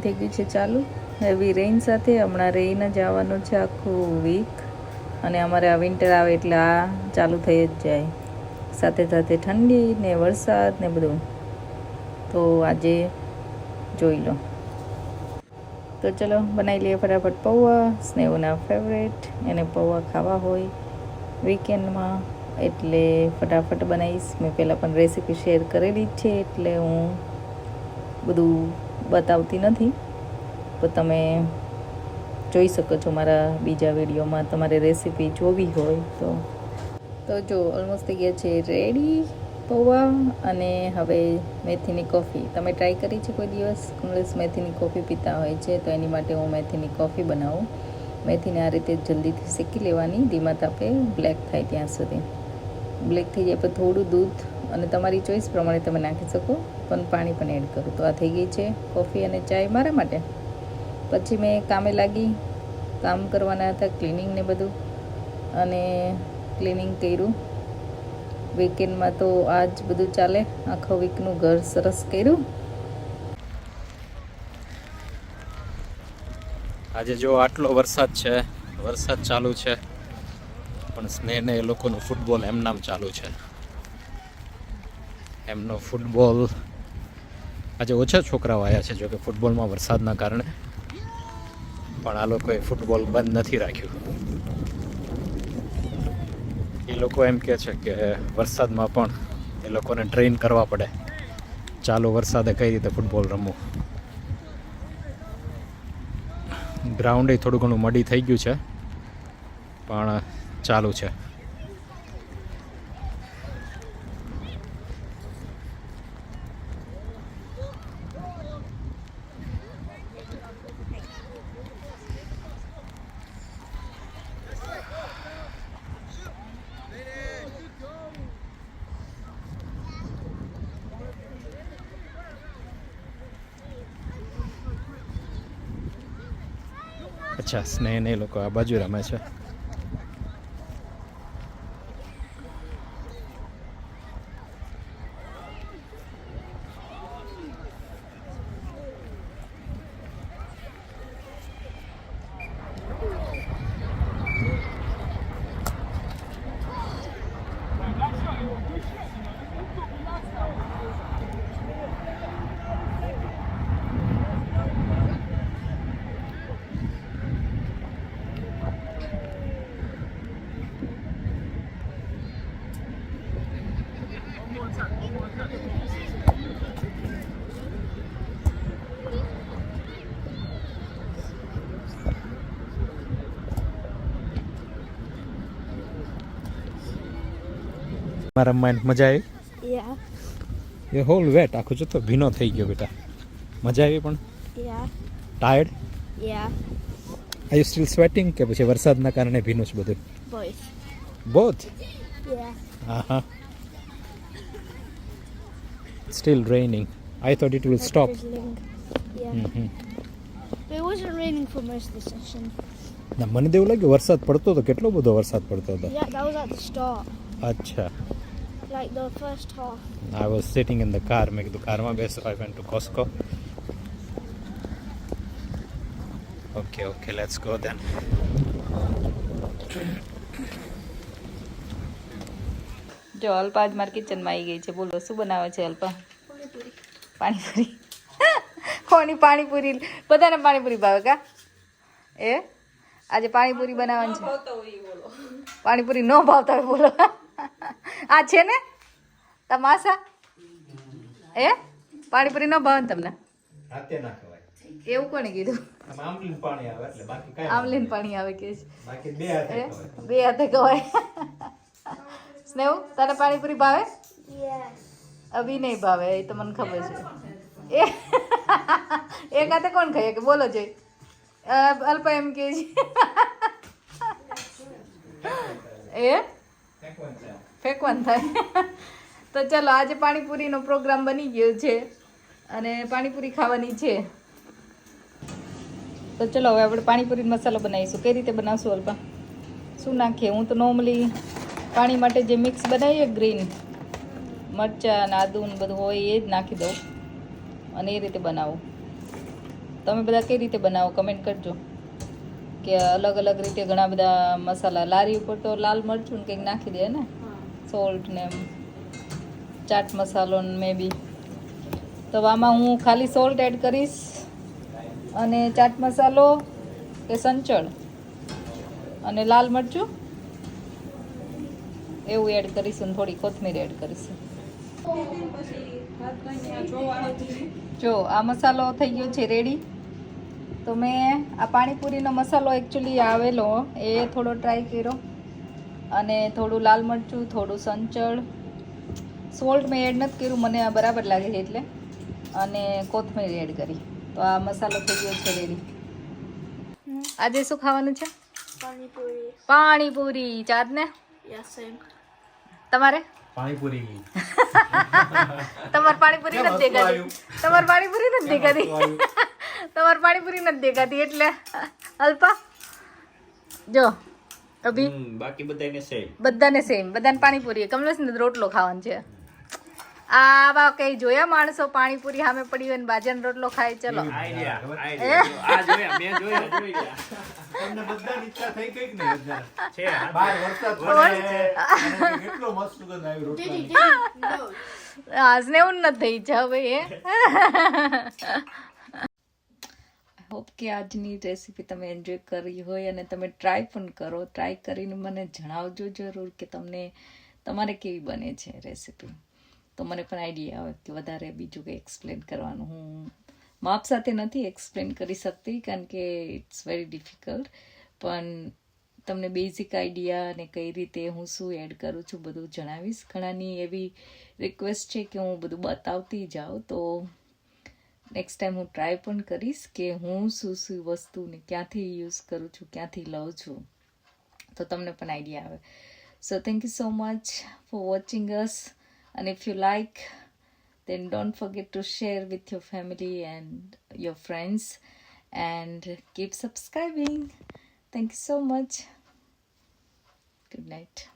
થઈ ગયું છે ચાલુ હેવી રેઇન સાથે. હમણાં રેઇન જ આવવાનું છે આખું વીક, અને અમારે આ વિન્ટર આવે એટલે આ ચાલુ થઈ જ જાય, સાથે સાથે ઠંડી ને વરસાદ ને બધું. તો આજે જોઈ લો. તો ચલો બનાવી લઈએ ફટાફટ પૌવા. સ્નેહુના ફેવરેટ, એને પૌવા ખાવા હોય વીકેન્ડમાં, એટલે ફટાફટ બનાવીશ. મેં પહેલાં પણ રેસીપી શેર કરેલી જ છે, એટલે હું બધું બતાવતી નથી, તો તમે જોઈ શકો છો મારા બીજા વિડીયોમાં. તમારે રેસીપી જોવી હોય તો જો ઓલમોસ્ટ થઈ ગયા છે રેડી પૌવા. અને હવે મેથીની કોફી તમે ટ્રાય કરી છે કોઈ દિવસ? કમલેશ મેથીની કોફી પીતા હોય છે, તો એની માટે હું મેથીની કોફી બનાવું. મેથીને આ રીતે જલ્દીથી શેકી લેવાની ધીમા તાપે, બ્લેક થાય ત્યાં સુધી. બ્લેક થઈ જાય પછી થોડું દૂધ અને તમારી ચોઈસ પ્રમાણે તમે નાખી શકો, પણ પાણી પણ એડ કરું. તો આ થઈ ગઈ છે કોફી અને ચાય મારા માટે. પછી મેં કામે લાગી, કામ કરવાના હતા, ક્લિનિંગ ને બધું, અને ક્લિનિંગ કર્યું. વીકેન્ડમાં તો આ જ બધું ચાલે, આખો વીકનું ઘર સરસ કર્યું. આજે જો આટલો વરસાદ છે, વરસાદ ચાલુ છે, પણ સ્નેહને એ લોકોનું ફૂટબોલ એમનામ ચાલુ છે. એમનો ફૂટબોલ આજે ઓછા છોકરાઓ આવ્યા છે, જોકે ફૂટબોલમાં વરસાદના કારણે, પણ આ લોકોએ ફૂટબોલ બંધ નથી રાખ્યું. એ લોકો એમ કહે છે કે વરસાદમાં પણ એ લોકોને ટ્રેન કરવા પડે, ચાલુ વરસાદે કઈ રીતે ફૂટબોલ રમવું. ગ્રાઉન્ડ થોડું ઘણું મડી થઈ ગયું છે, પણ ચાલુ છે. અચ્છા, સ્નેહ ને એ લોકો આ બાજુ રમે છે. રમવાની મજા આવી? એ હોલ વેટ આખું જો તો ભીનો થઈ ગયો બેટા. મજા આવી પણ? Tired? Are you steel sweating કે પછી વરસાદના કારણે ભીનું છે બધું? બોથ? હા. Still raining. I thought it will stop. But it wasn't raining for most of the session. ના, મને તો એવું લાગ્યું વરસાદ પડતો હતો. કેટલો બધો વરસાદ પડતો હતો. Yeah, that was at the start. અચ્છા. Like the first half. I was sitting in the car. મેં કીધું કારમાં બેસો. I went to Costco. Okay, let's go then. જો અલ્પા આજ મારા કિચનમાં આવી ગઈ છે. બોલો શું બનાવે છે અલ્પા? પાણીપુરી. કોની પાણીપુરી? બધાને પાણીપુરી ભાવે કા? એ આજે પાણીપુરી બનાવવાની છે. પાણીપુરી ન ભાવતા હોય બોલો. આ છે ને તમાશા? એ પાણીપુરી ન ભાવે ને તમને? એવું કોને કીધું? આમલીન પાણી આવે કે બે હાથે ખવાય. સ્નેહુ તારે પાણીપુરી ભાવે? અભી નહીં ભાવે, એ તો મને ખબર છે. એક હાથે કોણ ખાઈએ કે બોલો જોઈ? અલ્પા એમ કે છે એ ફેંકવાનું થાય. તો ચલો આજે પાણીપુરીનો પ્રોગ્રામ બની ગયો છે અને પાણીપુરી ખાવાની છે. તો ચલો હવે આપણે પાણીપુરીનો મસાલો બનાવીશું. કઈ રીતે બનાવશું અલ્પા? શું નાખીએ? હું તો નોર્મલી પાણી માટે જે મિક્સ બનાવીએ ગ્રીન મરચાં અને આદુ ને બધું હોય એ જ નાખી દઉં અને એ રીતે બનાવું. તમે બધા કઈ રીતે બનાવો કમેન્ટ કરજો કે અલગ અલગ રીતે ઘણા બધા મસાલા લારી ઉપર તો લાલ મરચું ને કંઈક નાખી દે ને સોલ્ટ ને એમ, ચાટ મસાલો ને મે બી. તો આમાં હું ખાલી સોલ્ટ એડ કરીશ અને ચાટ મસાલો કે સંચળ અને લાલ મરચું એવું એડ કરીશું અને થોડી કોથમીર એડ કરીશું. જો આ મસાલો થઈ ગયો છે રેડી. તો મેં આ પાણીપુરીનો મસાલો એકચ્યુઅલી આવેલો એ થોડો ટ્રાય કર્યો અને થોડું લાલ મરચું, થોડું સંચળ, સોલ્ટ મેં એડ નથી કર્યું, મને આ બરાબર લાગે છે એટલે, અને કોથમીર એડ કરી. તો આ મસાલો થઈ ગયો છે રેડી. આજે શું ખાવાનું છે? Pani puri. પાણીપુરી. ચાંદ ને Yeah, same. તમારે પાણીપુરી. તમારે પાણીપુરી નથી દેખાતી. તમારે પાણીપુરી નથી દેખાતી. તમારે પાણીપુરી નથી દેખાતી એટલે અલ્પા જો અભી બાકી બધાને સેમ. બધાને સેમ, બધાને પાણીપુરી. કમલેશને તો રોટલો ખાવાનો છે. આવા કઈ જોયા માણસો પાણીપુરી સામે પડી હોય ને બાજરાનો રોટલો ખાય? ચલો આ જોયા, મેં જોયા. તમને બધાની ઈચ્છા થઈ ગઈ ને અત્યારે? છે. બહાર વરસાદ પડે અને કેટલો મસ્ત સુગંધ આવી રોટલાની. No. આજને એવું નથી થઈ ઈચ્છા ભાઈ. હોપ કે આજની રેસીપી તમે એન્જોય કરી હોય અને તમે ટ્રાય પણ કરો. ટ્રાય કરીને મને જણાવજો જરૂર કે તમને તમારે કેવી બને છે રેસીપી. તો મને પણ આઈડિયા આવે કે વધારે બીજું કંઈ એક્સપ્લેન કરવાનું હું માપ સાથે નથી એક્સપ્લેન કરી શકતી કારણ કે ઇટ્સ વેરી ડિફિકલ્ટ. પણ તમને બેઝિક આઈડિયા અને કઈ રીતે હું શું એડ કરું છું બધું જણાવીશ. ઘણાની એવી રિક્વેસ્ટ છે કે હું બધું બતાવતી જાઉં. તો નેક્સ્ટ ટાઈમ હું ટ્રાય પણ કરીશ કે હું શું શું વસ્તુને ક્યાંથી યુઝ કરું છું, ક્યાંથી લઉં છું, તો તમને પણ આઈડિયા આવે. So thank you so much for watching us. And if you like, then don't forget to share with your family and your friends and keep subscribing. Thank you so much. Good night.